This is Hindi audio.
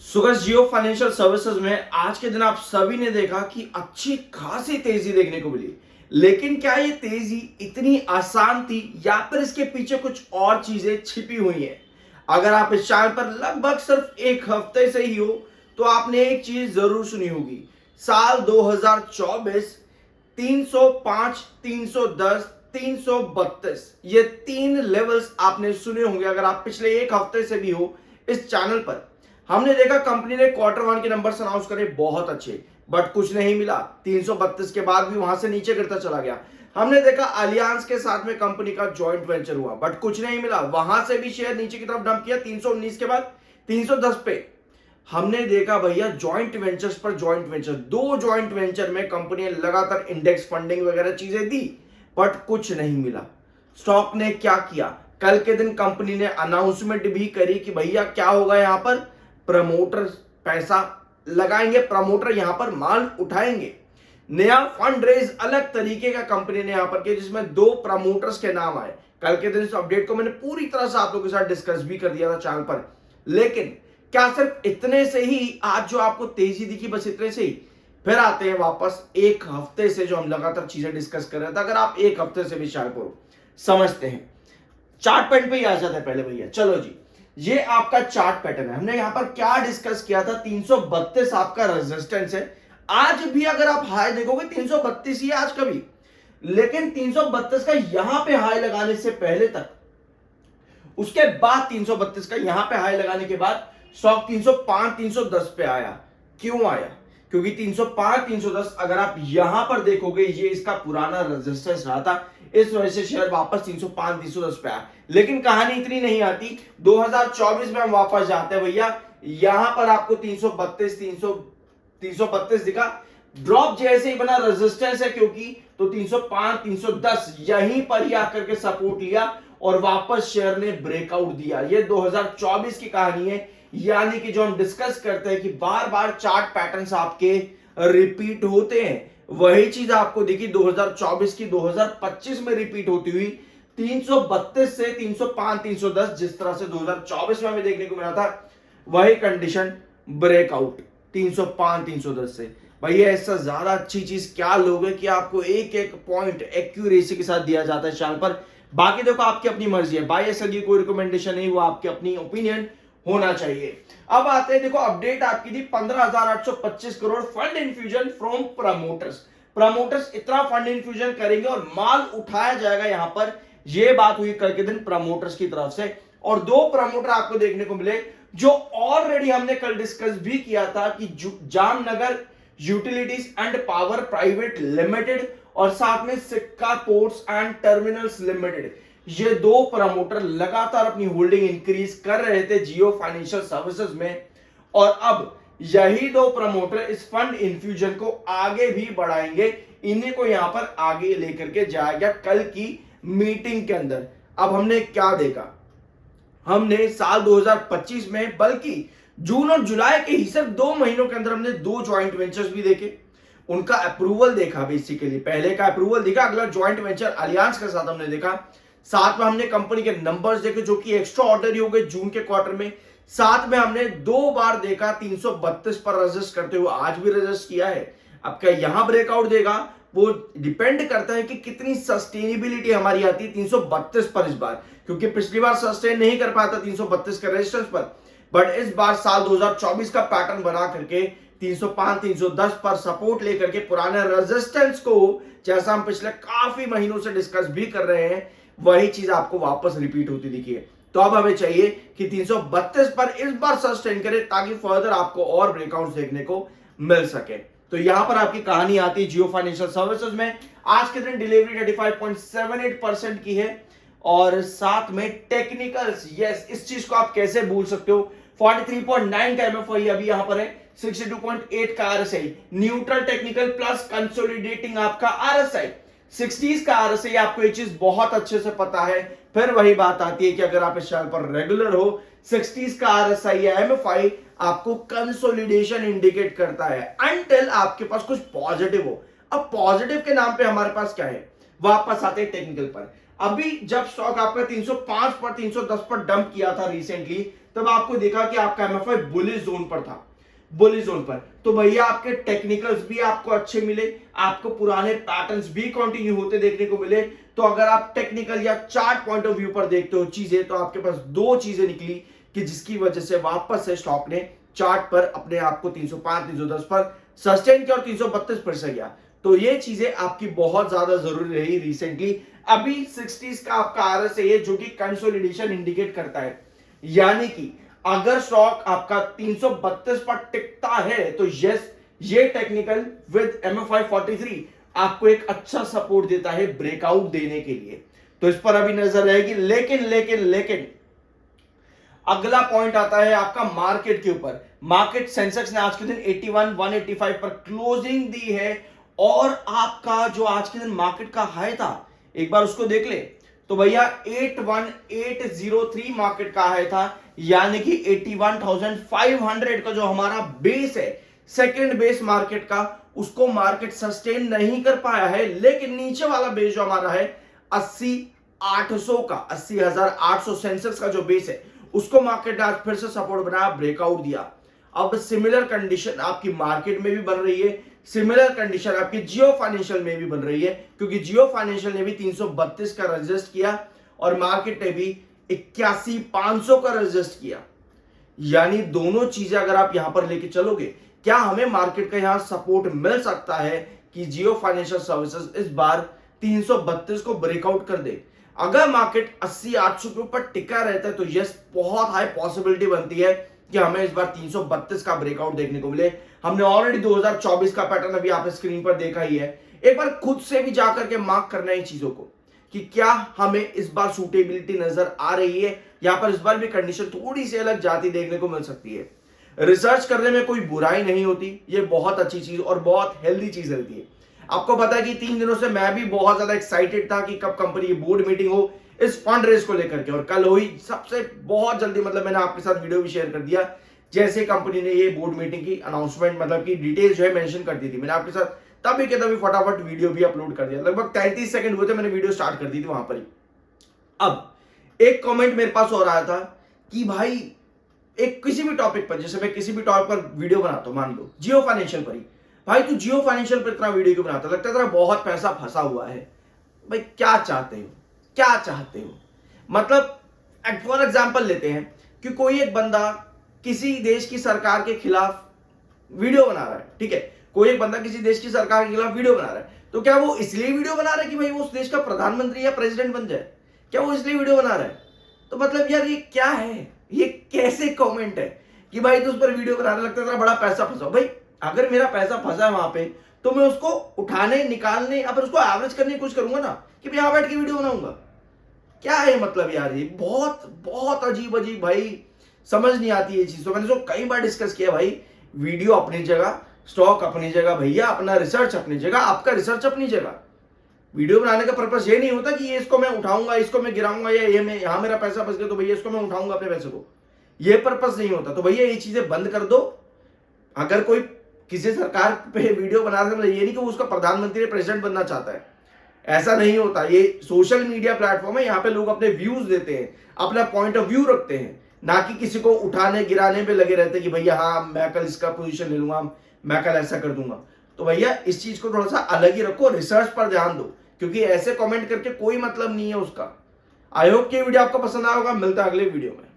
सुगस जियो फाइनेंशियल सर्विसेज में आज के दिन आप सभी ने देखा कि अच्छी खासी तेजी देखने को मिली। लेकिन क्या ये तेजी इतनी आसान थी या फिर इसके पीछे कुछ और चीजें छिपी हुई हैं? अगर आप इस चैनल पर लगभग सिर्फ एक हफ्ते से ही हो तो आपने एक चीज जरूर सुनी होगी। साल 2024 305, 310, 332 ये तीन लेवल्स आपने सुने होंगे अगर आप पिछले एक हफ्ते से भी हो इस चैनल पर। हमने देखा कंपनी ने क्वार्टर वन के नंबर्स अनाउंस करे बहुत अच्छे, बट कुछ नहीं मिला। 332 के बाद भी वहां से नीचे गिरता चला गया। हमने देखा अलियांस के साथ में कंपनी का जॉइंट वेंचर हुआ, बट कुछ नहीं मिला, वहां से भी शेयर नीचे की तरफ डंप किया 319 के बाद 310 पे। हमने देखा भैया जॉइंट वेंचर्स पर जॉइंट वेंचर, दो जॉइंट वेंचर में कंपनी ने लगातार इंडेक्स फंडिंग वगैरह चीजें दी, बट कुछ नहीं मिला। स्टॉक ने क्या किया, कल के दिन कंपनी ने अनाउंसमेंट भी करी कि भैया क्या होगा, यहां पर प्रमोटर पैसा लगाएंगे, प्रमोटर यहां पर माल उठाएंगे। नया फंड रेज अलग तरीके का कंपनी ने यहां पर किया जिसमें दो प्रमोटर्स के नाम आए। कल के दिन इस अपडेट को मैंने पूरी तरह से आप लोगों के साथ डिस्कस भी कर दिया था चैनल पर। लेकिन क्या सिर्फ इतने से ही आज जो आपको तेजी दिखी, बस इतने से ही? फिर आते हैं वापस एक हफ्ते से जो हम लगातार चीजें डिस्कस कर रहे थे। अगर आप एक हफ्ते से भी चैनल को समझते हैं, चार्ट पैटर्न पे ही आ जाता है पहले भैया। चलो जी, ये आपका चार्ट पैटर्न है। हमने यहां पर क्या डिस्कस किया था, 332 आपका रेजिस्टेंस है। आज भी अगर आप हाई देखोगे 332 ही आज का भी, लेकिन 332 का यहां पे हाई लगाने से पहले तक, उसके बाद 332 का यहां पे हाई लगाने के बाद स्टॉक 305 310 पे आया। क्यों आया? क्योंकि 305 310 अगर आप यहां पर देखोगे ये इसका पुराना रेजिस्टेंस रहा था, इस वजह से शेयर वापस 305 310 पे आया। लेकिन कहानी इतनी नहीं आती। 2024 में हम वापस जाते हैं भैया, यहां पर आपको 332 332 दिखा, ड्रॉप जैसे ही बना रेजिस्टेंस है क्योंकि, तो 305 310 यहीं पर ही आकर के सपोर्ट लिया और वापस शेयर ने ब्रेकआउट दिया। ये 2024 की कहानी है। यानी कि जो हम डिस्कस करते हैं कि बार बार चार्ट पैटर्न्स आपके रिपीट होते हैं, वही चीज आपको दिखी 2024 की 2025 में रिपीट होती हुई। 332 से 305 310 जिस तरह से 2024 में हमें देखने को मिला था, वही कंडीशन ब्रेकआउट 305 310 से। भैया इससे ज्यादा अच्छी चीज क्या लोगे कि आपको एक एक पॉइंट एक्यूरेसी के साथ दिया जाता है चैनल पर। बाकी देखो आपकी अपनी मर्जी है, बाय ऐसा की कोई रिकमेंडेशन नहीं, वो आपकी अपनी ओपिनियन होना चाहिए। अब आते हैं, देखो अपडेट आपकी थी 15,825 crore fund infusion from promoters. Promoters इतना फंड इन्फ्यूजन करेंगे और माल उठाया जाएगा यहां पर, यह बात हुई कल के दिन प्रमोटर्स की तरफ से। और दो प्रमोटर आपको देखने को मिले जो ऑलरेडी हमने कल डिस्कस भी किया था कि Jamnagar utilities and power private limited और साथ में सिक्का पोर्ट्स एंड टर्मिनल्स लिमिटेड, ये दो प्रमोटर लगातार अपनी होल्डिंग इंक्रीज कर रहे थे जियो फाइनेंशियल सर्विसेज में। और अब यही दो प्रमोटर इस फंड इन्फ्यूजन को आगे भी बढ़ाएंगे, इन्हीं को यहां पर आगे लेकर के जाएगा कल की मीटिंग के अंदर। अब हमने क्या देखा, हमने साल 2025 में, बल्कि जून और जुलाई के ही सिर्फ 2 महीनों के अंदर हमने दो ज्वाइंट वेंचर्स भी देखे, उनका अप्रूवल देखा। बेसिकली पहले का अप्रूवल देखा, अगला ज्वाइंट वेंचर अलियांस के साथ हमने देखा। साथ में हमने कंपनी के नंबर्स देखे जो कि एक्स्ट्रा ऑर्डिनरी हो गए जून के क्वार्टर में। साथ में हमने दो बार देखा 332 पर रजिस्ट करते हुए, आज भी रजिस्ट किया है। अब क्या यहां ब्रेकआउट देगा, वो डिपेंड करता है कि कितनी सस्टेनेबिलिटी हमारी आती है 332 पर इस बार, क्योंकि पिछली बार सस्टेन नहीं कर पाया था 332 के रेजिस्टेंस पर। बट इस बार साल 2024 का पैटर्न बना करके 305 310 पर सपोर्ट लेकर के पुराने रेजिस्टेंस को, जैसा हम पिछले काफी महीनों से डिस्कस भी कर रहे हैं, वही चीज आपको वापस रिपीट होती दिखी है। तो अब हमें चाहिए कि 332 पर इस बार सस्टेन करे ताकि फर्दर आपको और ब्रेकआउट देखने को मिल सके। तो यहां पर आपकी कहानी आती है जियो फाइनेंशियल सर्विसेज में। आज के दिन डिलीवरी 35.78% की है और साथ में टेक्निकल्स, यस, इस चीज को आप कैसे भूल सकते हो, 43.9 का एमएफआई अभी यहां पर है, 62.8 का RSI, neutral technical plus consolidating आपका आरएसआई, 60s का आरएसआई। आपको ये चीज बहुत अच्छे से पता है। फिर वही बात आती है कि अगर आप इस चैनल पर रेगुलर हो, 60s का आरएसआई या एमएफआई आपको कंसोलिडेशन इंडिकेट करता है अनटिल आपके पास कुछ पॉजिटिव हो। अब पॉजिटिव के नाम पे हमारे पास क्या है, वापस आते हैं टेक्निकल पर। अभी जब स्टॉक आपका 305 पर 310 पर डंप किया था रिसेंटली, तब आपको देखा कि आपका एमएफआई बुलिश जोन पर था, बुलिश जोन पर। तो भैया आपके टेक्निकल्स भी आपको अच्छे मिले, आपको पुराने पैटर्न्स भी कंटिन्यू होते देखने को मिले। तो अगर आप टेक्निकल या चार्ट पॉइंट ऑफ व्यू पर देखते हो चीजें, तो आपके पास दो चीजें निकली कि जिसकी वजह से वापस से स्टॉक ने चार्ट पर अपने आप को 305 310 पर सस्टेन किया और 332 पर से गया। तो ये चीजें आपकी बहुत ज्यादा जरूरी रही रिसेंटली। अभी 60s का आपका आरएसआई है जो कि कंसोलिडेशन इंडिकेट करता है, यानी कि अगर स्टॉक आपका 332 पर टिकता है तो यस, ये टेक्निकल विद एमएफआई 43 आपको एक अच्छा सपोर्ट देता है ब्रेकआउट देने के लिए। तो इस पर अभी नजर रहेगी। लेकिन लेकिन लेकिन अगला पॉइंट आता है आपका मार्केट के ऊपर। मार्केट सेंसेक्स ने आज के दिन 81 185 पर क्लोजिंग दी है और आपका जो आज के दिन मार्केट का हाई था एक बार उसको देख ले तो भैया 81803 मार्केट का हाई था, यानी कि 81,500 का जो हमारा बेस है, सेकंड बेस मार्केट का, उसको मार्केट सस्टेन नहीं कर पाया है। लेकिन नीचे वाला बेस जो हमारा है 80,800 का, 80,800 सेंसेक्स का जो बेस है, उसको मार्केट ने आज फिर से सपोर्ट बनाया, ब्रेकआउट दिया। अब सिमिलर कंडीशन आपकी मार्केट में भी बन रही है, सिमिलर कंडीशन आपकी जियो फाइनेंशियल में भी बन रही है, क्योंकि जियो फाइनेंशियल ने भी 332 का रजिस्ट किया और मार्केट ने भी 81,500 का रजिस्ट किया। यानी दोनों चीजें अगर आप यहां पर लेके चलोगे, क्या हमें मार्केट का यहां सपोर्ट मिल सकता है कि जियो फाइनेंशियल सर्विसेज इस बार 332 को ब्रेकआउट कर दे? अगर मार्केट 80-800 के ऊपर टिका रहता है तो यस, बहुत हाई पॉसिबिलिटी बनती है कि हमें इस बार 332 का ब्रेकआउट देखने को मिले। हमने ऑलरेडी 2024 का पैटर्न अभी आप स्क्रीन पर देखा ही है। एक बार खुद से भी जाकर के मार्क करना है चीजों को कि क्या हमें इस बार सूटेबिलिटी नजर आ रही है, यहां पर इस बार भी कंडीशन थोड़ी सी अलग जाती देखने को मिल सकती है। रिसर्च करने में कोई बुराई नहीं होती, ये बहुत अच्छी चीज और बहुत हेल्दी चीज रहती है। आपको पता है कि 3 दिनों से मैं भी बहुत ज्यादा एक्साइटेड था कि कब कंपनी की बोर्ड मीटिंग हो इस फंड रेज को लेकर के, और कल हुई सबसे बहुत जल्दी, मतलब मैंने आपके साथ वीडियो भी शेयर कर दिया जैसे कंपनी ने ये बोर्ड मीटिंग की अनाउंसमेंट, मतलब की डिटेल्स जो है मेंशन कर दी थी। मैंने आपके साथ तभी के तभी फटाफट वीडियो भी अपलोड कर दिया, लगभग 33 सेकंड हुए थे मैंने वीडियो स्टार्ट कर दी थी वहां पर ही। अब एक कमेंट मेरे पास हो रहा था कि भाई एक किसी भी टॉपिक पर, जैसे मैं किसी भी टॉपिक पर वीडियो बनाता हूं, मान लो जियो फाइनेंशियल पर ही, भाई तू जियो फाइनेंशियल पर इतना वीडियो क्यों बनाता, लगता है तेरा बहुत पैसा फंसा हुआ है। भाई क्या चाहते हो, क्या चाहते हो? मतलब फॉर एग्जाम्पल लेते हैं कि कोई एक बंदा किसी देश की सरकार के खिलाफ वीडियो बना रहा है, ठीक है, कोई एक बंदा किसी देश की सरकार के खिलाफ वीडियो बना रहा है, तो क्या वो इसलिए वीडियो बना रहा है कि भाई वो उस देश का प्रधानमंत्री या प्रेसिडेंट बन जाए? क्या वो इसलिए वीडियो बना रहा है? तो मतलब यार ये क्या है, ये कैसे कमेंट है कि भाई तू उस पर वीडियो बनाने लगता है, बड़ा पैसा फंसा? भाई अगर मेरा पैसा फंसा है वहां पे तो मैं उसको उठाने निकालने या फिर उसको एवरेज करने की कोशिश करूंगा ना, कि मैं यहां बैठ के वीडियो बनाऊंगा। क्या है मतलब यार, ये बहुत बहुत अजीब अजीब, भाई समझ नहीं आती ये चीज। तो मैंने इसको कई बार डिस्कस किया, भाई वीडियो अपनी जगह, स्टॉक अपनी जगह, भैया अपना रिसर्च अपनी जगह, आपका रिसर्च अपनी जगह। वीडियो बनाने का पर्पस ये नहीं होता कि ये इसको मैं उठाऊंगा, इसको मैं गिराऊंगा, या ये मैं यहां मेरा पैसा फंस गया तो भैया इसको मैं उठाऊंगा अपने पैसे को, ये पर्पस नहीं होता। तो भैया ये चीजें बंद कर दो। अगर कोई किसी सरकार पे वीडियो बना रहा है, ये नहीं कि वो उसका प्रधानमंत्री प्रेसिडेंट बनना चाहता है, ऐसा नहीं होता। ये सोशल मीडिया प्लेटफॉर्म है, यहाँ पे लोग अपने व्यूज देते हैं, अपना पॉइंट ऑफ व्यू रखते हैं, ना कि किसी को उठाने गिराने पे लगे रहते हैं कि भैया हाँ मैं कल इसका पोजीशन ले लूंगा, मैं कल ऐसा कर दूंगा। तो भैया इस चीज को थोड़ा सा अलग ही रखो, रिसर्च पर ध्यान दो, क्योंकि ऐसे कमेंट करके कोई मतलब नहीं है उसका। आई होप कि वीडियो आपको पसंद आया होगा। मिलता है अगले वीडियो में।